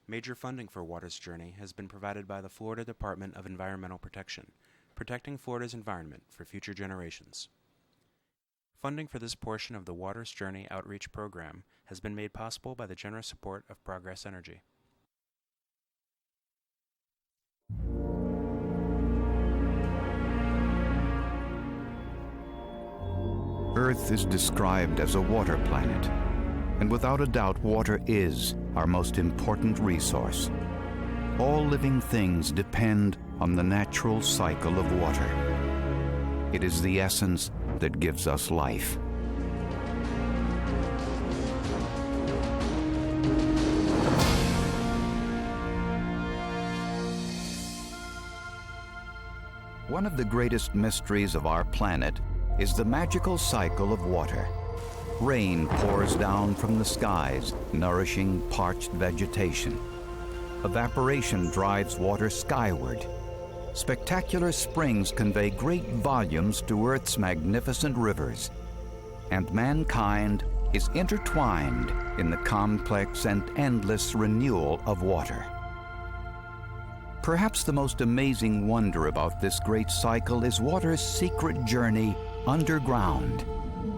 Major funding for Water's Journey has been provided by the Florida Department of Environmental Protection, protecting Florida's environment for future generations. Funding for this portion of the Water's Journey outreach program has been made possible by the generous support of Progress Energy. Earth is described as a water planet, and without a doubt, water is our most important resource. All living things depend on the natural cycle of water. It is the essence that gives us life. One of the greatest mysteries of our planet is the magical cycle of water. Rain pours down from the skies, nourishing parched vegetation. Evaporation drives water skyward. Spectacular springs convey great volumes to Earth's magnificent rivers. And mankind is intertwined in the complex and endless renewal of water. Perhaps the most amazing wonder about this great cycle is water's secret journey underground,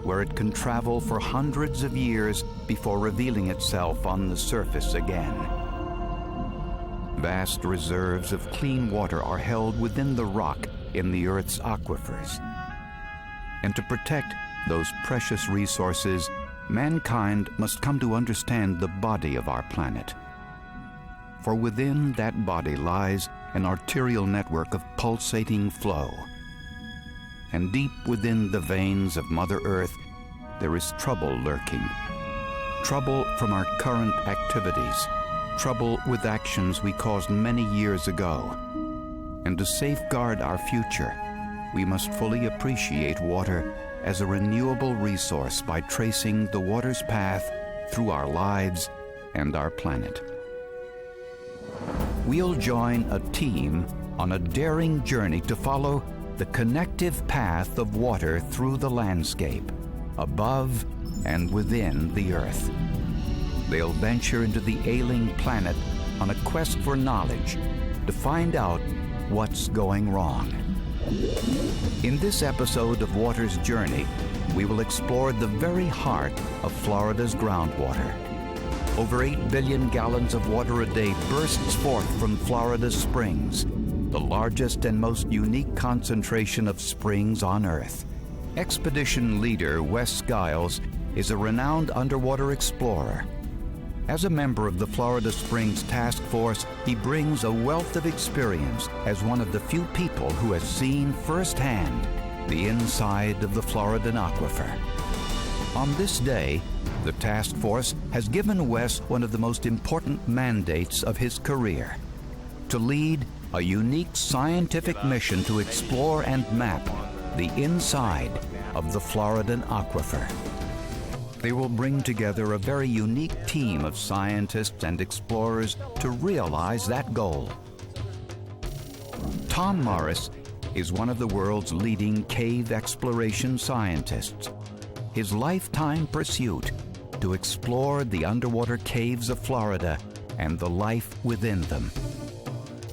where it can travel for hundreds of years before revealing itself on the surface again. Vast reserves of clean water are held within the rock in the Earth's aquifers. And to protect those precious resources, mankind must come to understand the body of our planet. For within that body lies an arterial network of pulsating flow. And deep within the veins of Mother Earth, there is trouble lurking. Trouble from our current activities. Trouble with actions we caused many years ago. And to safeguard our future, we must fully appreciate water as a renewable resource by tracing the water's path through our lives and our planet. We'll join a team on a daring journey to follow the connective path of water through the landscape, above and within the Earth. They'll venture into the ailing planet on a quest for knowledge to find out what's going wrong. In this episode of Water's Journey, we will explore the very heart of Florida's groundwater. Over 8 billion gallons of water a day bursts forth from Florida's springs, the largest and most unique concentration of springs on Earth. Expedition leader Wes Giles is a renowned underwater explorer. As a member of the Florida Springs Task Force, he brings a wealth of experience as one of the few people who has seen firsthand the inside of the Floridan aquifer. On this day, the task force has given Wes one of the most important mandates of his career: to lead a unique scientific mission to explore and map the inside of the Floridan aquifer. They will bring together a very unique team of scientists and explorers to realize that goal. Tom Morris is one of the world's leading cave exploration scientists. His lifetime pursuit to explore the underwater caves of Florida and the life within them.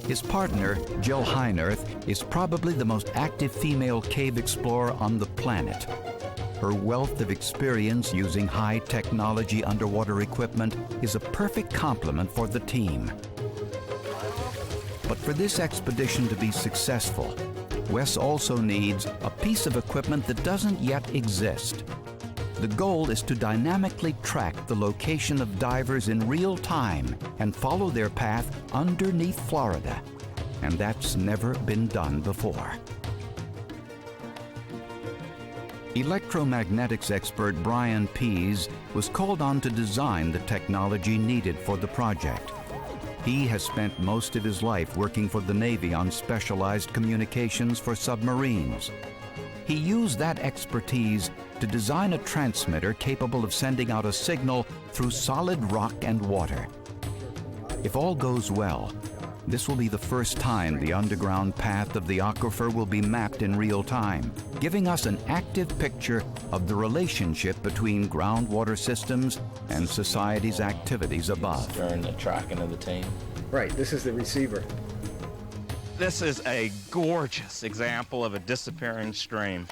His partner, Jill Heinerth, is probably the most active female cave explorer on the planet. Her wealth of experience using high-technology underwater equipment is a perfect complement for the team. But for this expedition to be successful, Wes also needs a piece of equipment that doesn't yet exist. The goal is to dynamically track the location of divers in real time and follow their path underneath Florida. And that's never been done before. Electromagnetics expert Brian Pease was called on to design the technology needed for the project. He has spent most of his life working for the Navy on specialized communications for submarines. He used that expertise to design a transmitter capable of sending out a signal through solid rock and water. If all goes well, This will be the first time the underground path of the aquifer will be mapped in real time, giving us an active picture of the relationship between groundwater systems and society's activities above. During the tracking of the team. Right, this is the receiver. This is a gorgeous example of a disappearing stream.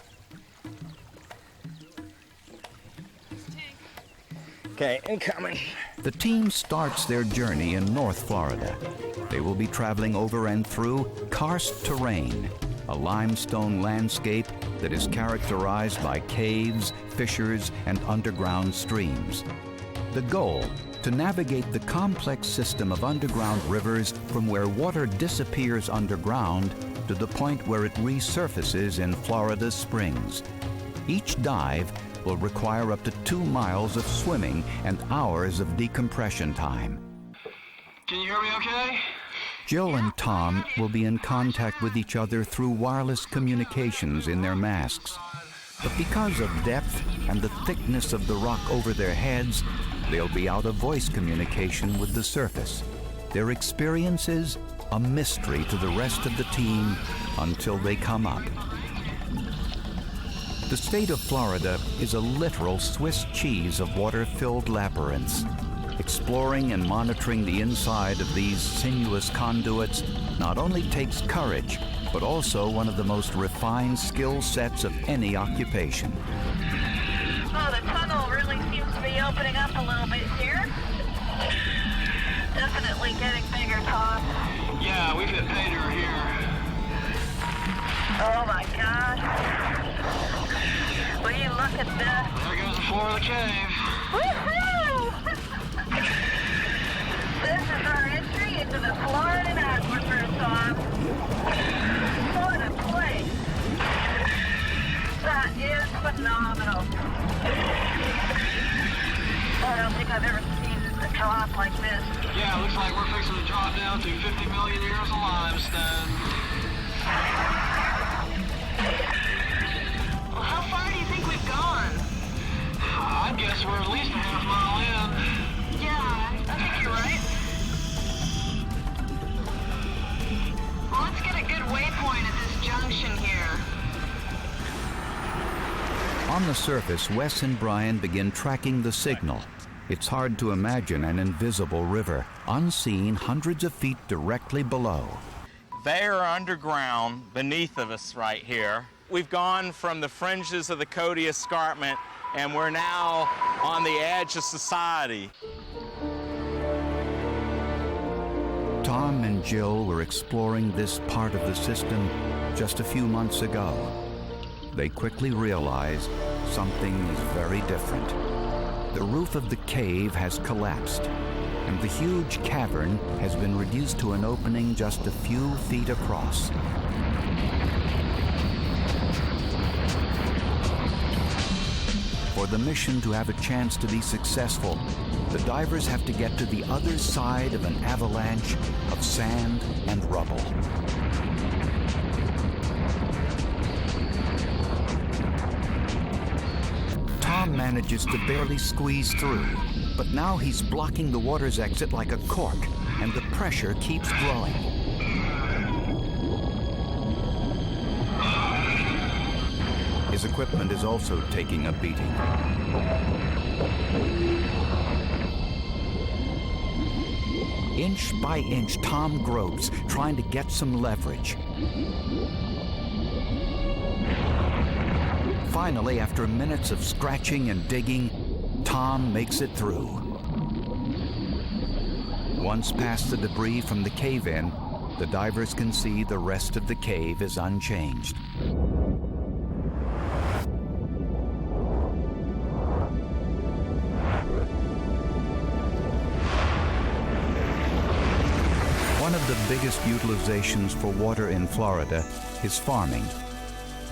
Okay, incoming. The team starts their journey in North Florida. They will be traveling over and through karst terrain, a limestone landscape that is characterized by caves, fissures, and underground streams. The goal, to navigate the complex system of underground rivers from where water disappears underground to the point where it resurfaces in Florida's springs. Each dive will require up to 2 miles of swimming and hours of decompression time. Can you hear me okay? Jill and Tom will be in contact with each other through wireless communications in their masks. But because of depth and the thickness of the rock over their heads, they'll be out of voice communication with the surface. Their experience is a mystery to the rest of the team until they come up. The state of Florida is a literal Swiss cheese of water-filled labyrinths. Exploring and monitoring the inside of these sinuous conduits not only takes courage, but also one of the most refined skill sets of any occupation. Oh, the tunnel really seems to be opening up a little bit here. Definitely getting bigger, Tom. Yeah, we've hit pay dirt here. Oh my gosh. Will you look at this? There goes the floor of the cave. Woohoo! This is our entry into the Florida aquifer, Tom. What a place. That is phenomenal. I don't think I've ever seen a drop like this. Yeah, looks like we're fixing to drop down to 50 million years of limestone. Well, how far do you think we've gone? I'd guess we're at least a half mile in. Yeah, I think you're right. Well, let's get a good waypoint at this junction here. On the surface, Wes and Brian begin tracking the signal. It's hard to imagine an invisible river, unseen hundreds of feet directly below. They are underground beneath of us right here. We've gone from the fringes of the Cody Escarpment, and we're now on the edge of society. Tom and Jill were exploring this part of the system just a few months ago. They quickly realized something is very different. The roof of the cave has collapsed, and the huge cavern has been reduced to an opening just a few feet across. For the mission to have a chance to be successful, the divers have to get to the other side of an avalanche of sand and rubble. Tom manages to barely squeeze through, but now he's blocking the water's exit like a cork, and the pressure keeps growing. His equipment is also taking a beating. Inch by inch, Tom gropes, trying to get some leverage. Finally, after minutes of scratching and digging, Tom makes it through. Once past the debris from the cave-in, the divers can see the rest of the cave is unchanged. One of the biggest utilizations for water in Florida is farming.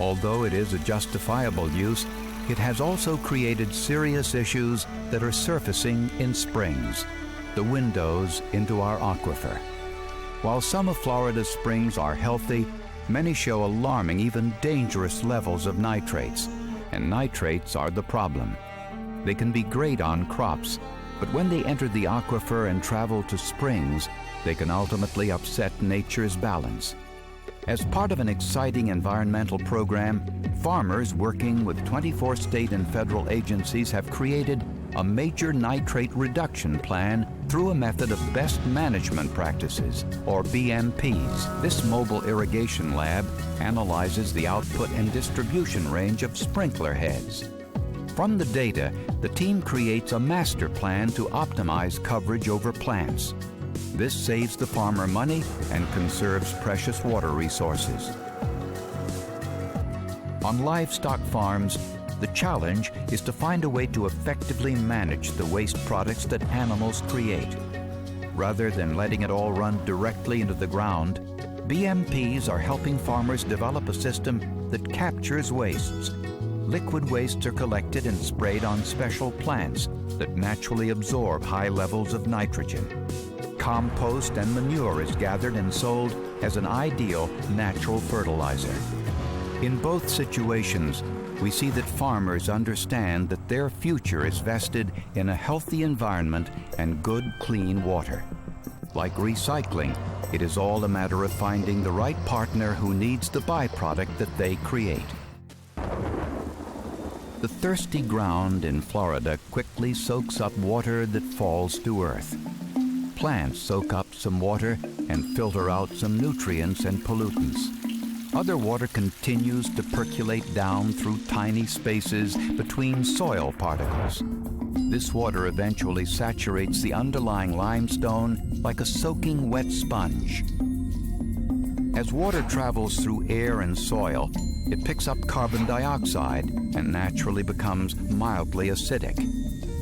Although it is a justifiable use, it has also created serious issues that are surfacing in springs, the windows into our aquifer. While some of Florida's springs are healthy, many show alarming, even dangerous levels of nitrates, and nitrates are the problem. They can be great on crops, But when they enter the aquifer and travel to springs, they can ultimately upset nature's balance. As part of an exciting environmental program, farmers working with 24 state and federal agencies have created a major nitrate reduction plan through a method of best management practices, or BMPs. This mobile irrigation lab analyzes the output and distribution range of sprinkler heads. From the data, the team creates a master plan to optimize coverage over plants. This saves the farmer money and conserves precious water resources. On livestock farms, the challenge is to find a way to effectively manage the waste products that animals create. Rather than letting it all run directly into the ground, BMPs are helping farmers develop a system that captures wastes. Liquid wastes are collected and sprayed on special plants that naturally absorb high levels of nitrogen. Compost and manure is gathered and sold as an ideal natural fertilizer. In both situations, we see that farmers understand that their future is vested in a healthy environment and good, clean water. Like recycling, it is all a matter of finding the right partner who needs the byproduct that they create. The thirsty ground in Florida quickly soaks up water that falls to earth. Plants soak up some water and filter out some nutrients and pollutants. Other water continues to percolate down through tiny spaces between soil particles. This water eventually saturates the underlying limestone like a soaking wet sponge. As water travels through air and soil, it picks up carbon dioxide and naturally becomes mildly acidic.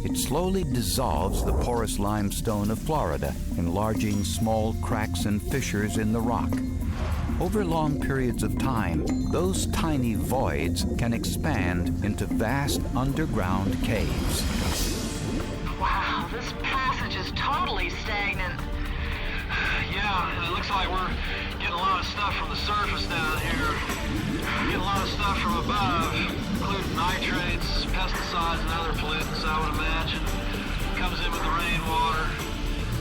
It slowly dissolves the porous limestone of Florida, enlarging small cracks and fissures in the rock. Over long periods of time, those tiny voids can expand into vast underground caves. Wow, this passage is totally stagnant. Yeah, it looks like we're getting a lot of stuff from the surface down here. Getting a lot of stuff from above, including nitrates, pesticides, and other pollutants, I would imagine. Comes in with the rainwater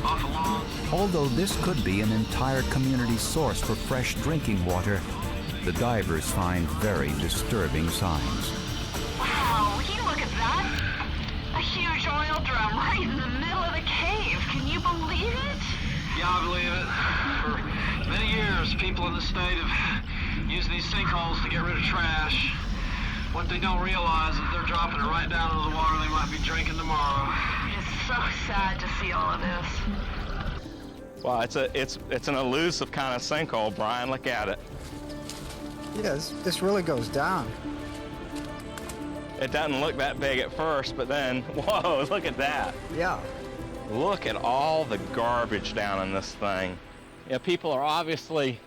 off the lawns. Although this could be an entire community source for fresh drinking water, the divers find very disturbing signs. Wow, will you look at that? A huge oil drum right in the middle of the cave. Can you believe it? Yeah, I believe it. For many years, people in the state have used these sinkholes to get rid of trash. What they don't realize is they're dropping it right down into the water they might be drinking tomorrow. It's so sad to see all of this. Well, it's an elusive kind of sinkhole, Brian. Look at it. Yeah, this really goes down. It doesn't look that big at first, but then, whoa, look at that. Yeah. Look at all the garbage down in this thing. Yeah, people are obviously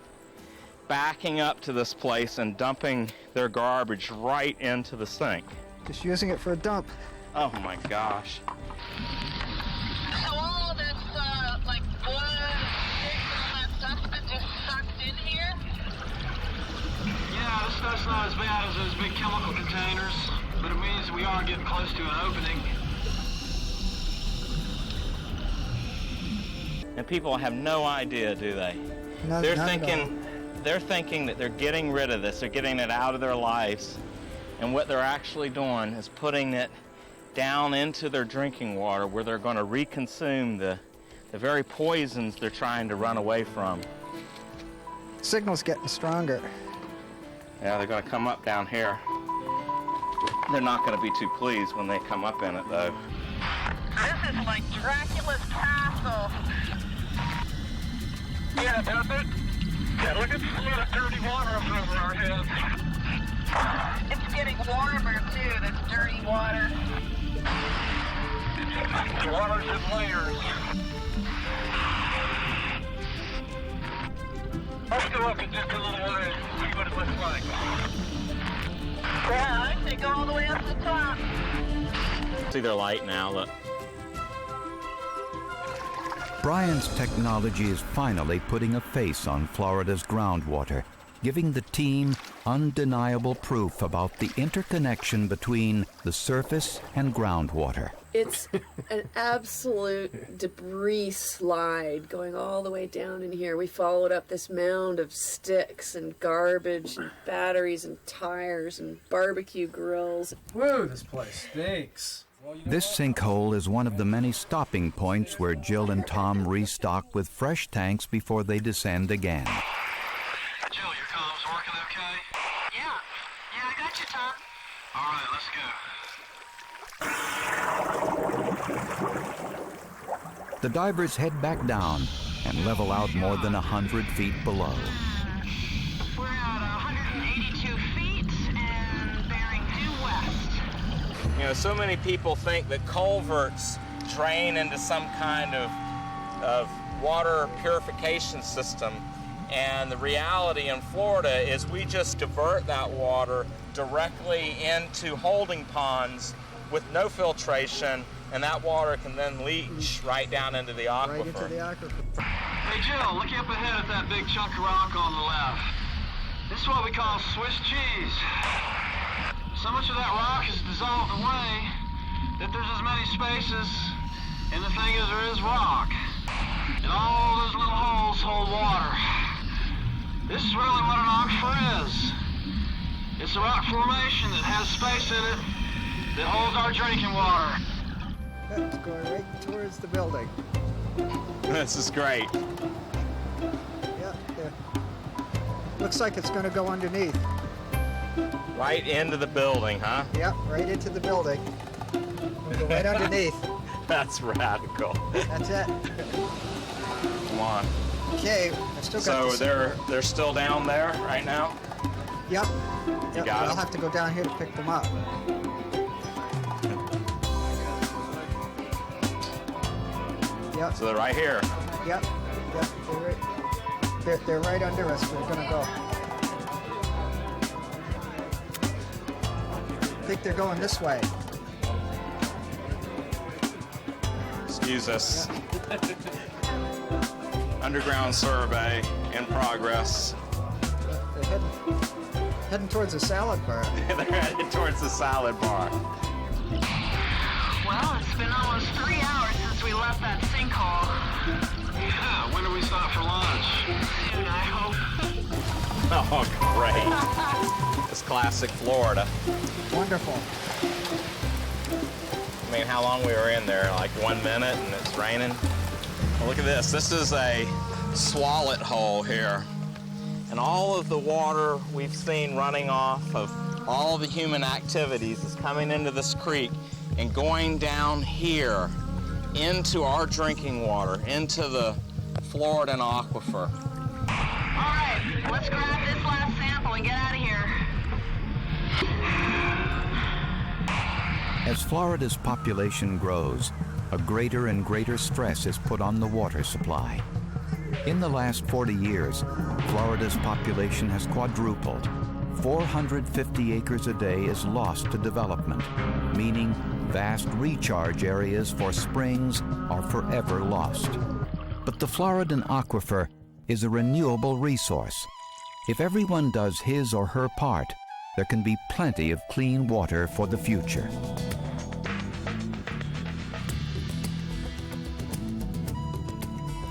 backing up to this place and dumping their garbage right into the sink. Just using it for a dump. Oh my gosh. So all this, like blood, sticks, all that stuff's been just sucked in here? Yeah, this stuff's not as bad as those big chemical containers, but it means we are getting close to an opening. And people have no idea, do they? No, They're not at all. thinking that they're getting rid of this, they're getting it out of their lives, and what they're actually doing is putting it down into their drinking water where they're going to reconsume the very poisons they're trying to run away from. Signal's getting stronger. Yeah, they're going to come up down here. They're not going to be too pleased when they come up in it, though. This is like Dracula's castle. Yeah, does it? Yeah, look at the flood of dirty water up over our heads. It's getting warmer, too, this dirty water. The water's in layers. Let's go up and just a little way and see what it looks like. Yeah, they go all the way up to the top. See their light now, look. Brian's technology is finally putting a face on Florida's groundwater, giving the team undeniable proof about the interconnection between the surface and groundwater. It's an absolute debris slide going all the way down in here. We followed up this mound of sticks and garbage and batteries and tires and barbecue grills. Whoa, this place stinks. This sinkhole is one of the many stopping points where Jill and Tom restock with fresh tanks before they descend again. Jill, your comm's working okay? Yeah. Yeah, I got you, Tom. All right, let's go. The divers head back down and level out more than 100 feet below. We're at 182 feet and bearing due west. You know, so many people think that culverts drain into some kind of water purification system, and the reality in Florida is we just divert that water directly into holding ponds with no filtration, and that water can then leach right down into the aquifer. Right into the aquifer. Hey, Jill, look up ahead at that big chunk of rock on the left. This is what we call Swiss cheese. So much of that rock is dissolved away that there's as many spaces in the thing as there is rock. And all those little holes hold water. This is really what an aquifer is. It's a rock formation that has space in it that holds our drinking water. It's going right towards the building. This is great. Yeah, yeah. Looks like it's going to go underneath. Right into the building, huh? Yep, right into the building. We'll go right underneath. That's radical. That's it. Come on. Okay, I still got So this. they're still down there right now? Yep. Yep. got I'll 'em? have to go down here to pick them up. Yep. So they're right here. Yep. Yep. They're right under us. We're gonna go. I think they're going this way. Excuse us. Underground survey in progress. They're heading towards the salad bar. They're headed towards the salad bar. Well, it's been almost 3 hours since we left that sinkhole. Yeah, when do we stop for lunch? Soon, I hope. Oh, great. It's classic Florida. Wonderful. I mean, how long we were in there? Like 1 minute and it's raining? Well, look at this. This is a swallet hole here. And all of the water we've seen running off of all the human activities is coming into this creek and going down here into our drinking water, into the Floridan aquifer. All right, let's grab this last sample and get out of here. As Florida's population grows, a greater and greater stress is put on the water supply. In the last 40 years, Florida's population has quadrupled. 450 acres a day is lost to development, meaning vast recharge areas for springs are forever lost. But the Floridan aquifer is a renewable resource. If everyone does his or her part, there can be plenty of clean water for the future.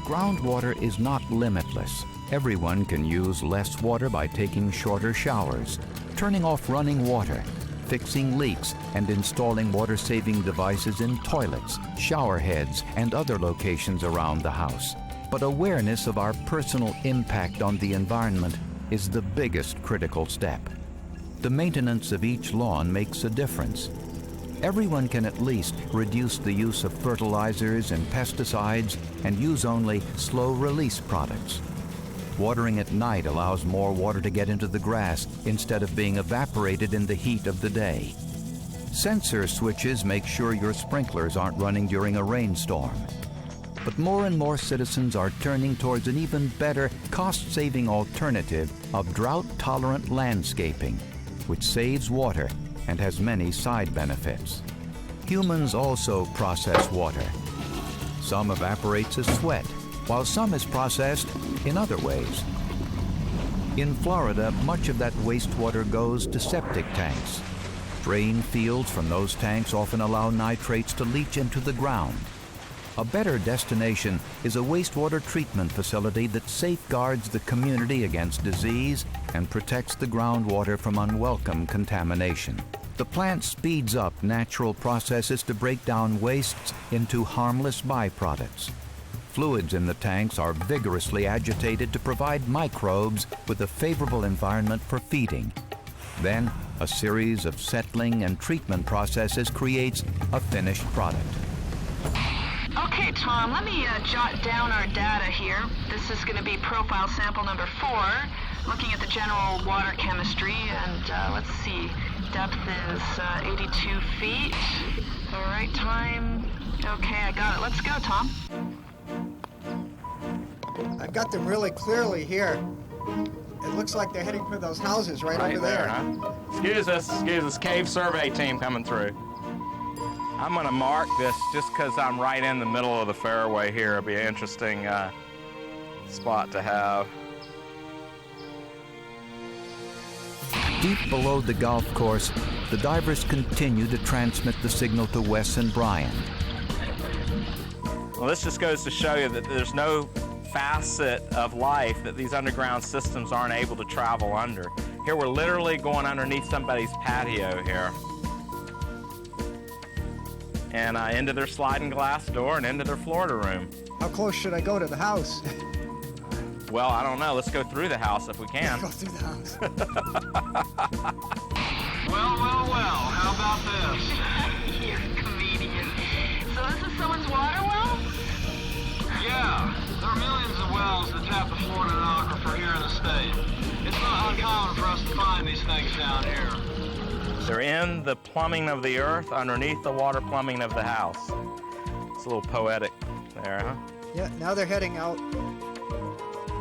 Groundwater is not limitless. Everyone can use less water by taking shorter showers, turning off running water, fixing leaks, and installing water-saving devices in toilets, shower heads, and other locations around the house. But awareness of our personal impact on the environment is the biggest critical step. The maintenance of each lawn makes a difference. Everyone can at least reduce the use of fertilizers and pesticides and use only slow-release products. Watering at night allows more water to get into the grass instead of being evaporated in the heat of the day. Sensor switches make sure your sprinklers aren't running during a rainstorm. But more and more citizens are turning towards an even better cost-saving alternative of drought-tolerant landscaping, which saves water and has many side benefits. Humans also process water. Some evaporates as sweat, while some is processed in other ways. In Florida, much of that wastewater goes to septic tanks. Drain fields from those tanks often allow nitrates to leach into the ground. A better destination is a wastewater treatment facility that safeguards the community against disease and protects the groundwater from unwelcome contamination. The plant speeds up natural processes to break down wastes into harmless byproducts. Fluids in the tanks are vigorously agitated to provide microbes with a favorable environment for feeding. Then, a series of settling and treatment processes creates a finished product. Okay, Tom, let me jot down our data here. This is going to be profile sample number 4, looking at the general water chemistry, and let's see, depth is 82 feet. All right, time, okay, I got it. Let's go, Tom. I've got them really clearly here. It looks like they're heading for those houses right over there. Huh? Excuse us, cave survey team coming through. I'm going to mark this just because I'm right in the middle of the fairway here. It'll be an interesting spot to have. Deep below the golf course, the divers continue to transmit the signal to Wes and Brian. Well, this just goes to show you that there's no facet of life that these underground systems aren't able to travel under. Here we're literally going underneath somebody's patio here. And into their sliding glass door and into their Florida room. How close should I go to the house? Well, I don't know. Let's go through the house if we can. Go through the house. Well, how about this? You're a comedian. So this is someone's water well? Yeah, there are millions of wells that tap the Florida aquifer here in the state. It's not uncommon for us to find these things down here. They're in the plumbing of the earth underneath the water plumbing of the house. It's a little poetic there, huh? Yeah, now they're heading out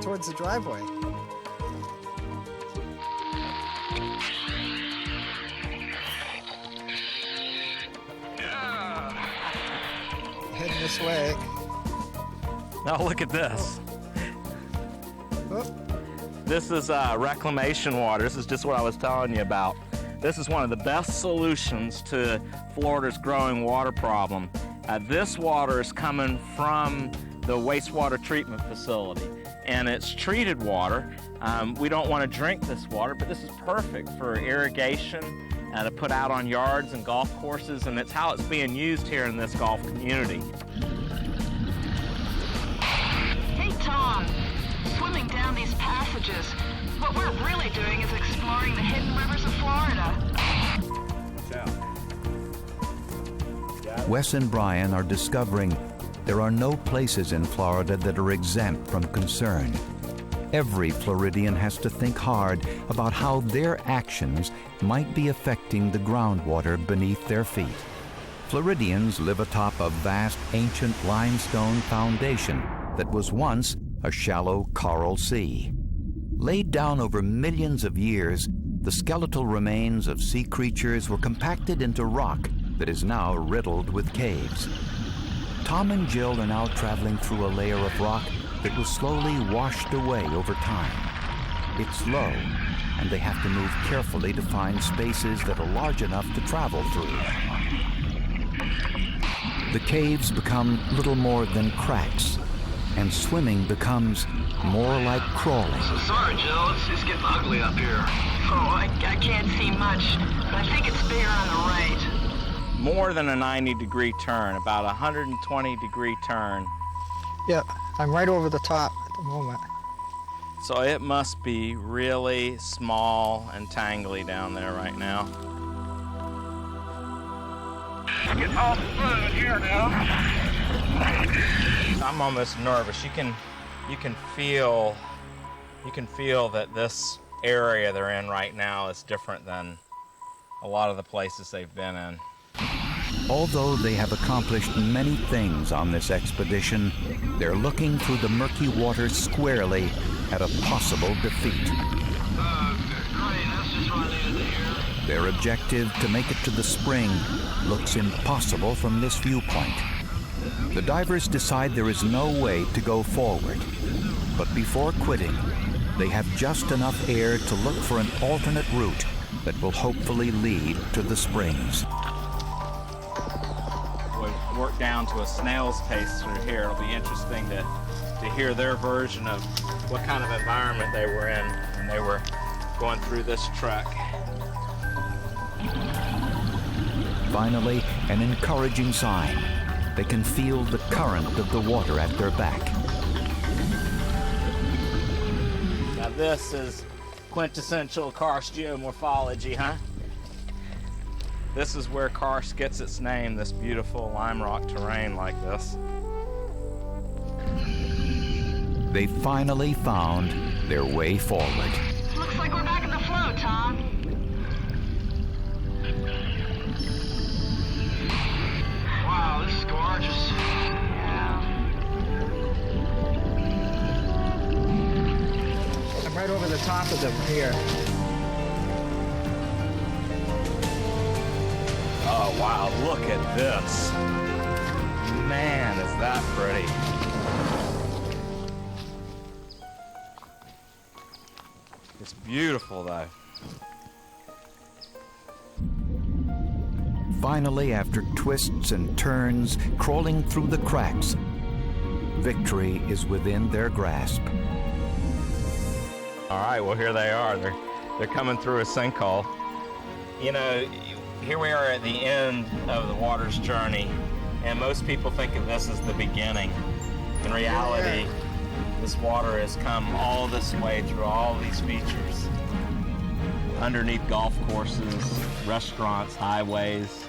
towards the driveway. Heading this way. Now look at this. Oh. This is reclamation water. This is just what I was telling you about. This is one of the best solutions to Florida's growing water problem. This water is coming from the wastewater treatment facility, and it's treated water. We don't want to drink this water, but this is perfect for irrigation to put out on yards and golf courses, and it's how it's being used here in this golf community. Hey, Tom, swimming down these passages, what we're really doing is exploring the hidden rivers of Florida. Wes and Brian are discovering there are no places in Florida that are exempt from concern. Every Floridian has to think hard about how their actions might be affecting the groundwater beneath their feet. Floridians live atop a vast ancient limestone foundation that was once a shallow coral sea. Laid down over millions of years, the skeletal remains of sea creatures were compacted into rock that is now riddled with caves. Tom and Jill are now traveling through a layer of rock that was slowly washed away over time. It's low, and they have to move carefully to find spaces that are large enough to travel through. The caves become little more than cracks, and swimming becomes more like crawling. Sorry, Jill, it's getting ugly up here. Oh, I can't see much, but I think it's bigger on the right. More than a 90-degree turn, about a 120-degree turn. Yeah, I'm right over the top at the moment. So it must be really small and tangly down there right now. Getting all smooth here now. I'm almost nervous. You can feel that this area they're in right now is different than a lot of the places they've been in. Although they have accomplished many things on this expedition, they're looking through the murky water squarely at a possible defeat. Great, that's just what I needed to hear. Their objective to make it to the spring looks impossible from this viewpoint. The divers decide there is no way to go forward, but before quitting, they have just enough air to look for an alternate route that will hopefully lead to the springs. We work down to a snail's pace through here. It'll be interesting to hear their version of what kind of environment they were in when they were going through this trek. Finally, an encouraging sign. They can feel the current of the water at their back. Now this is quintessential karst geomorphology, huh? This is where karst gets its name, this beautiful lime rock terrain like this. They finally found their way forward. Looks like we're back in the flow, Tom. Wow, this is gorgeous. Yeah. I'm right over the top of them here. Oh wow, look at this. Man, is that pretty. It's beautiful though. Finally, after twists and turns, crawling through the cracks, victory is within their grasp. All right, well here they are. They're coming through a sinkhole. You know, here we are at the end of the water's journey, and most people think of this as the beginning. In reality, this water has come all this way through all these features. Underneath golf courses, restaurants, highways,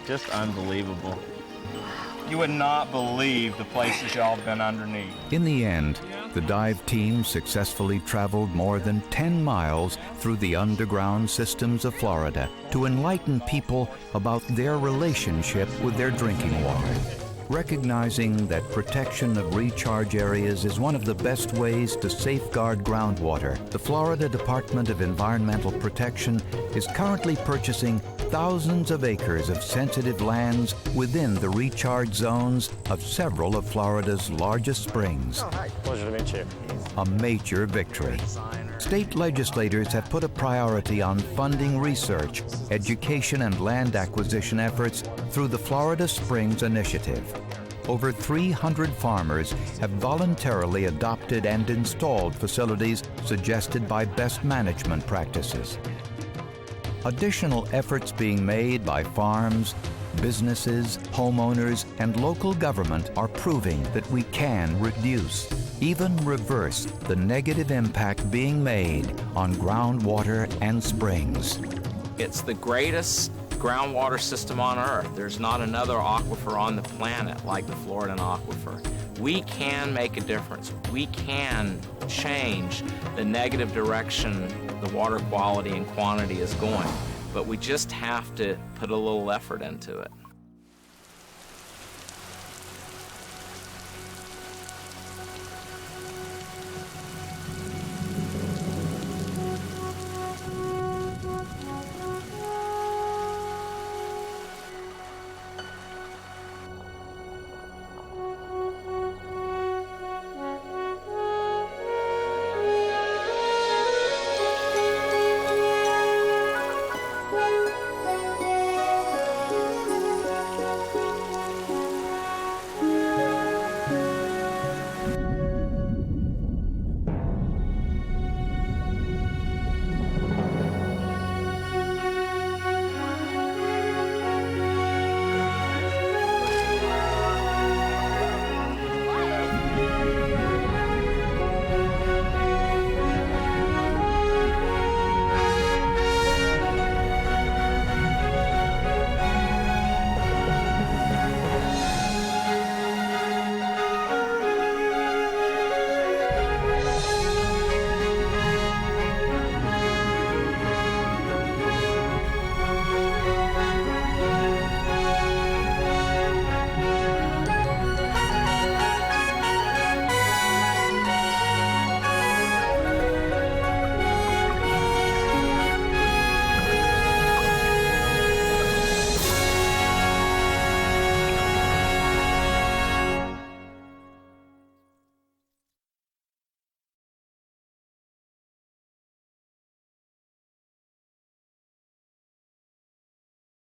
just unbelievable. You would not believe the places y'all have been underneath. In the end, the dive team successfully traveled more than 10 miles through the underground systems of Florida to enlighten people about their relationship with their drinking water. Recognizing that protection of recharge areas is one of the best ways to safeguard groundwater, the Florida Department of Environmental Protection is currently purchasing thousands of acres of sensitive lands within the recharge zones of several of Florida's largest springs. Pleasure to meet you. A major victory. State legislators have put a priority on funding research, education, and land acquisition efforts through the Florida Springs Initiative. Over 300 farmers have voluntarily adopted and installed facilities suggested by best management practices. Additional efforts being made by farms, businesses, homeowners, and local government are proving that we can reduce, even reverse, the negative impact being made on groundwater and springs. It's the greatest groundwater system on Earth. There's not another aquifer on the planet like the Floridan aquifer. We can make a difference. We can change the negative direction the water quality and quantity is going, but we just have to put a little effort into it.